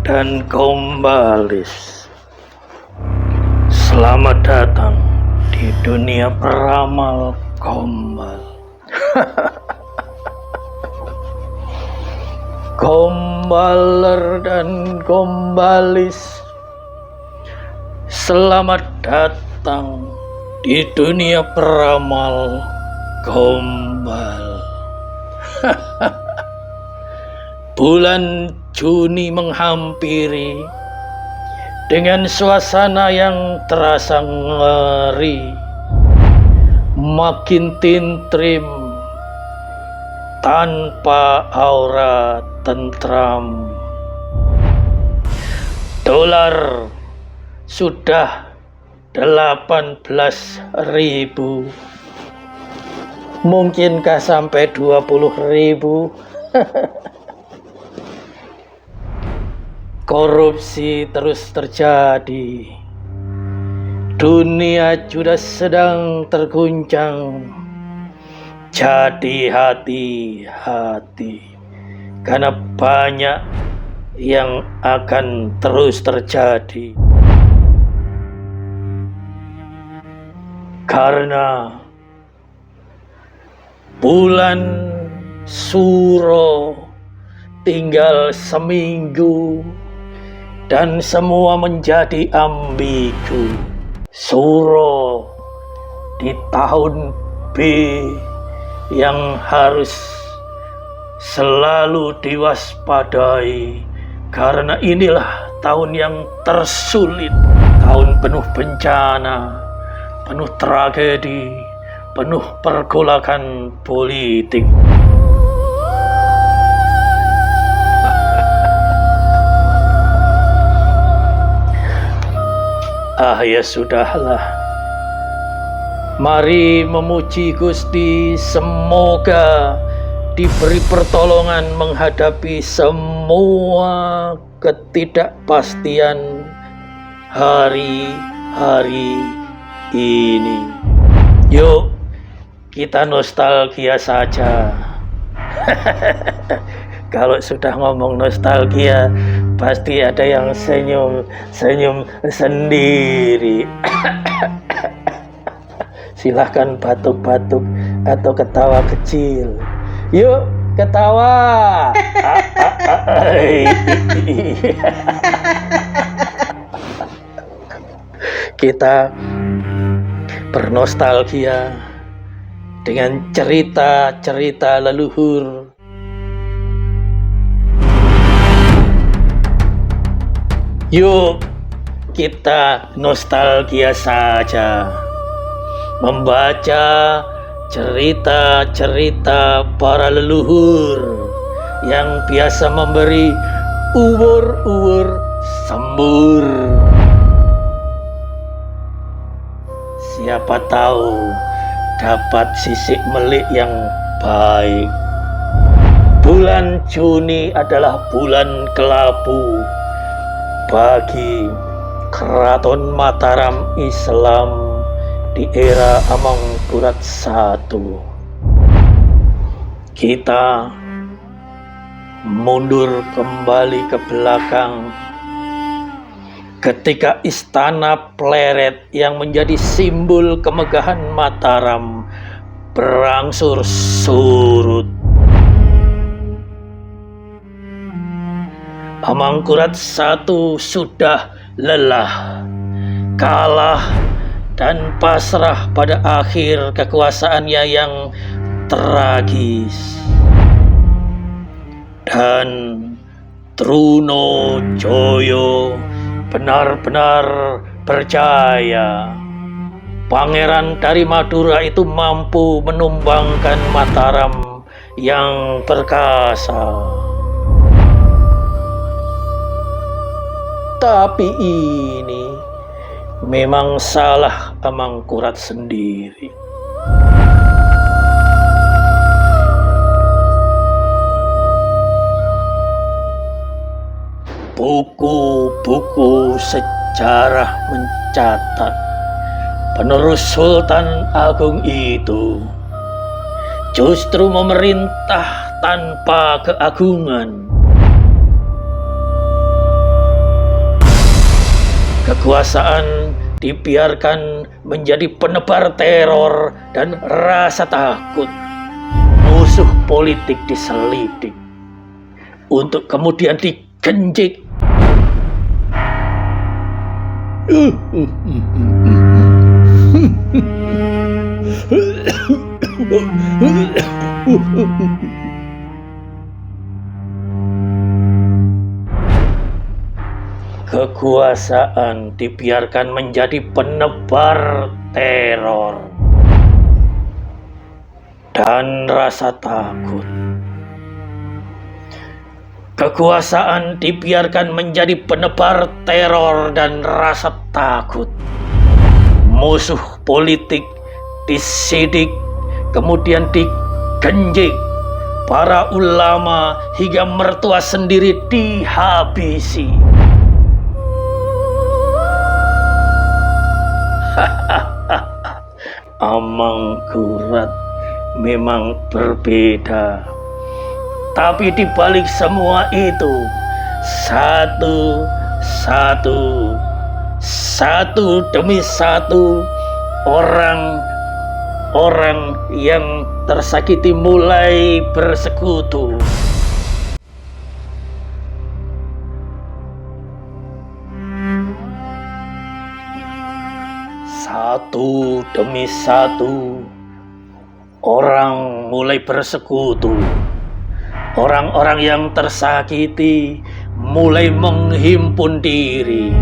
dan Gombalis. Selamat datang di dunia peramal Gombal. Gombaler dan Gombalis, selamat datang di dunia peramal Gombal. Bulan Juni menghampiri dengan suasana yang terasa ngeri, makin tintrim tanpa aura tentram. Dolar sudah 18.000, mungkinkah sampai 20.000? Korupsi terus terjadi, dunia juga sedang terguncang. Jadi hati-hati, karena banyak yang akan terus terjadi. Karena bulan Suro tinggal seminggu dan semua menjadi ambigu. Suro di tahun B yang harus selalu diwaspadai, karena inilah tahun yang tersulit, tahun penuh bencana, penuh tragedi, penuh pergolakan politik. Ya sudahlah, mari memuji Gusti, semoga diberi pertolongan menghadapi semua ketidakpastian hari-hari ini. Yuk, kita nostalgia saja. Kalau sudah ngomong nostalgia, pasti ada yang senyum sendiri. Silahkan batuk-batuk atau ketawa kecil. Yuk, ketawa. Kita bernostalgia dengan cerita-cerita leluhur. Yuk, kita nostalgia saja, membaca cerita-cerita para leluhur yang biasa memberi uwur-uwur sembur. Siapa tahu dapat sisik melik yang baik. Bulan Juni adalah bulan kelabu bagi Keraton Mataram Islam di era Amangkurat I. Kita mundur kembali ke belakang ketika Istana Pleret yang menjadi simbol kemegahan Mataram berangsur surut. Amangkurat I sudah lelah, kalah, dan pasrah pada akhir kekuasaannya yang tragis. Dan Trunojoyo benar-benar percaya pangeran dari Madura itu mampu menumbangkan Mataram yang perkasa. Tapi ini memang salah Amangkurat sendiri. Buku-buku sejarah mencatat penerus Sultan Agung itu justru memerintah tanpa keagungan. Kekuasaan dibiarkan menjadi penebar teror dan rasa takut. Musuh politik diselidik untuk kemudian digenjik. Kekuasaan dibiarkan menjadi penebar teror dan rasa takut. Kekuasaan dibiarkan menjadi penebar teror dan rasa takut. Musuh politik disidik, kemudian digenjik. Para ulama hingga mertua sendiri dihabisi. Amangkurat memang berbeda, tapi di balik semua itu satu demi satu orang yang tersakiti mulai bersekutu. Satu demi satu orang mulai bersekutu. Orang-orang yang tersakiti mulai menghimpun diri.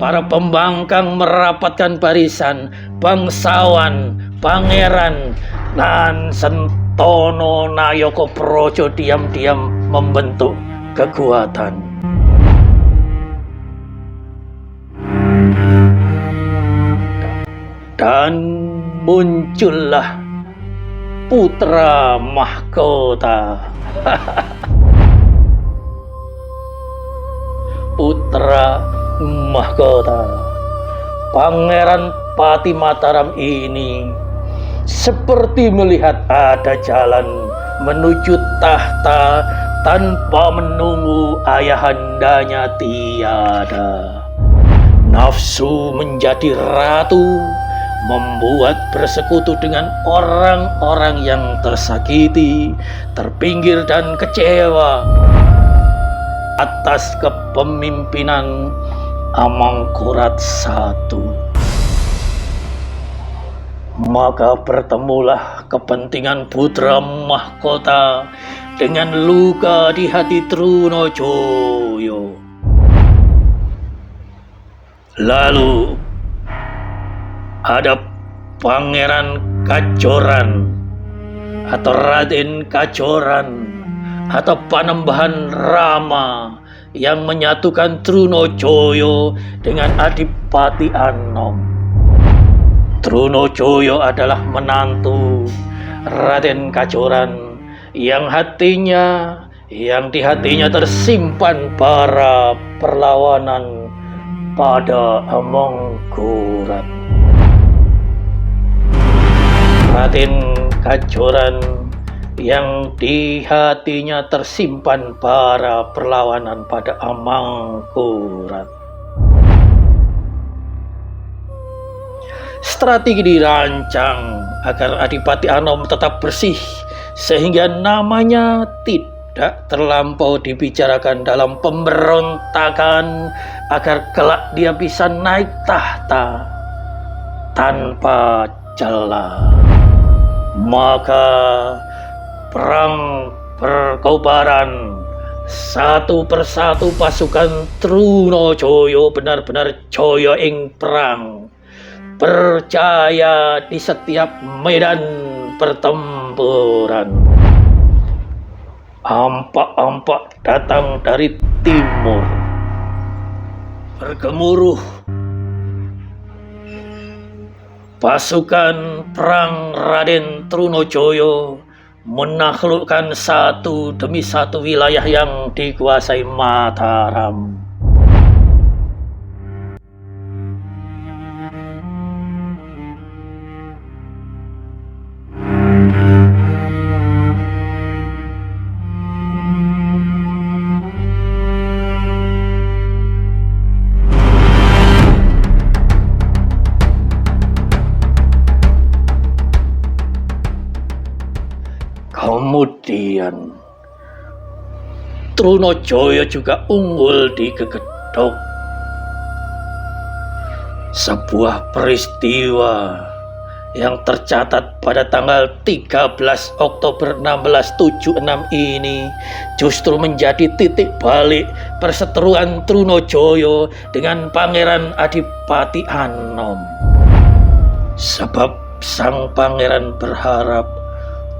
Para pembangkang merapatkan barisan, bangsawan, pangeran, dan Sentono Nayoko Projo diam-diam membentuk kekuatan. Dan muncullah putra mahkota. Putra mahkota Pangeran Pati Mataram ini seperti melihat ada jalan menuju tahta tanpa menunggu ayahandanya tiada. Nafsu menjadi ratu membuat bersekutu dengan orang-orang yang tersakiti, terpinggir dan kecewa atas kepemimpinan Amangkurat I. Maka bertemulah kepentingan putra mahkota dengan luka di hati Trunojoyo. Lalu ada Pangeran Kacoran atau Raden Kacoran atau Panembahan Rama yang menyatukan Trunojoyo dengan Adipati Anom. Trunojoyo adalah menantu Raden Kacoran yang di hatinya tersimpan bara perlawanan pada Amangkurat. Raden Kacoran yang di hatinya tersimpan bara perlawanan pada Amangkurat. Strategi dirancang agar Adipati Anom tetap bersih sehingga namanya tidak terlampau dibicarakan dalam pemberontakan agar kelak dia bisa naik tahta tanpa celah. Maka perang berkobaran, satu persatu pasukan Trunojoyo benar-benar joyo ing perang, percaya di setiap medan pertempuran. Ampak-ampak datang dari timur, bergemuruh pasukan perang Raden Trunojoyo menaklukkan satu demi satu wilayah yang dikuasai Mataram. Kemudian Trunajaya juga unggul di Gegedok. Sebuah peristiwa yang tercatat pada tanggal 13 Oktober 1676 ini justru menjadi titik balik perseteruan Trunajaya dengan Pangeran Adipati Anom. Sebab sang pangeran berharap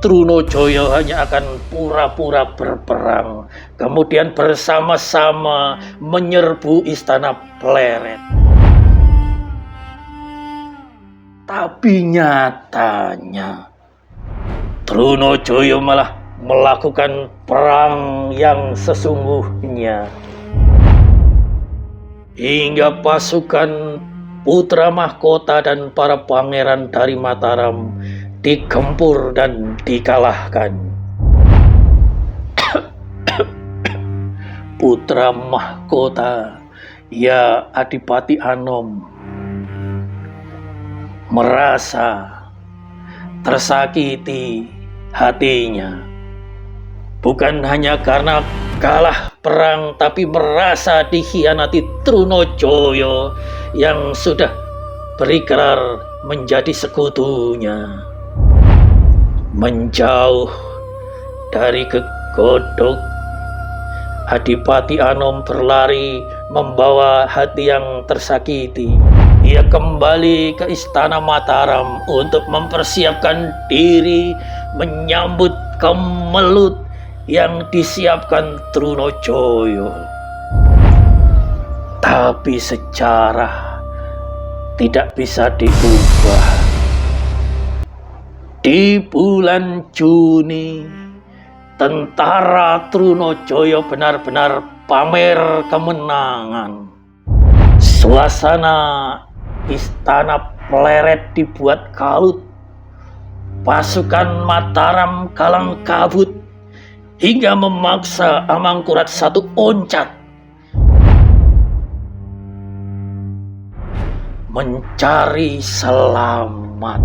Trunajaya hanya akan pura-pura berperang, kemudian bersama-sama menyerbu istana Pleret. Tapi nyatanya Trunajaya malah melakukan perang yang sesungguhnya, hingga pasukan putra mahkota dan para pangeran dari Mataram digempur dan dikalahkan. Putra mahkota, ya Adipati Anom, merasa tersakiti hatinya, bukan hanya karena kalah perang, tapi merasa dikhianati Trunajaya yang sudah berikrar menjadi sekutunya. Menjauh dari Gegedok, Adipati Anom berlari membawa hati yang tersakiti. Ia kembali ke istana Mataram untuk mempersiapkan diri menyambut kemelut yang disiapkan Trunajaya. Tapi sejarah tidak bisa diubah. Di bulan Juni, tentara Trunajaya benar-benar pamer kemenangan. Suasana istana Pleret dibuat kalut. Pasukan Mataram kalang kabut hingga memaksa Amangkurat I oncat mencari selamat,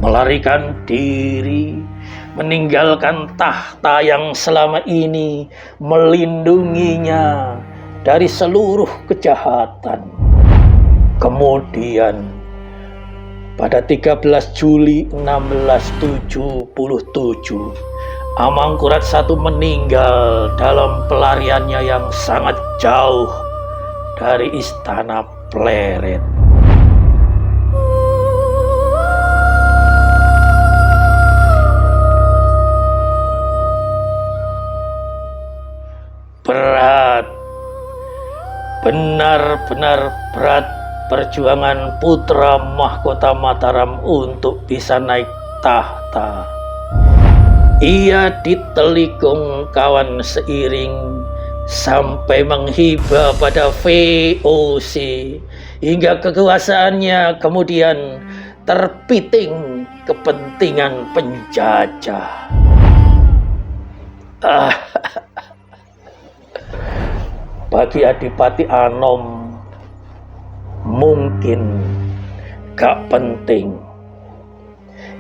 melarikan diri, meninggalkan tahta yang selama ini melindunginya dari seluruh kejahatan. Kemudian pada 13 Juli 1677, Amangkurat I meninggal dalam pelariannya yang sangat jauh dari istana Pleret. Berat, benar-benar berat perjuangan putra mahkota Mataram untuk bisa naik tahta. Ia ditelikung kawan seiring sampai menghibah pada VOC, hingga kekuasaannya kemudian terpiting kepentingan penjajah. Bagi Adipati Anom mungkin gak penting.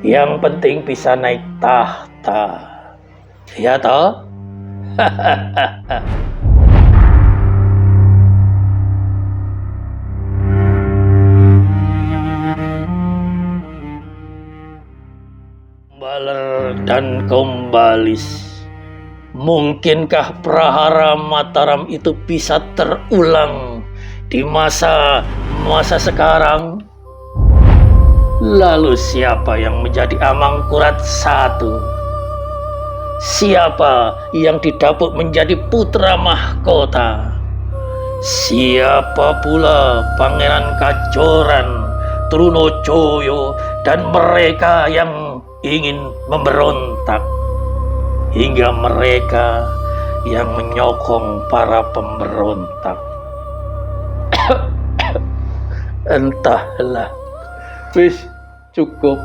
Yang penting bisa naik tahta. Ya toh? Baler dan Kombalis, mungkinkah prahara Mataram itu bisa terulang di masa sekarang? Lalu siapa yang menjadi Amangkurat I? Siapa yang didapuk menjadi putra mahkota? Siapa pula Pangeran Kajoran, Trunajaya, dan mereka yang ingin memberontak, hingga mereka yang menyokong para pemberontak? Entahlah. Wis cukup.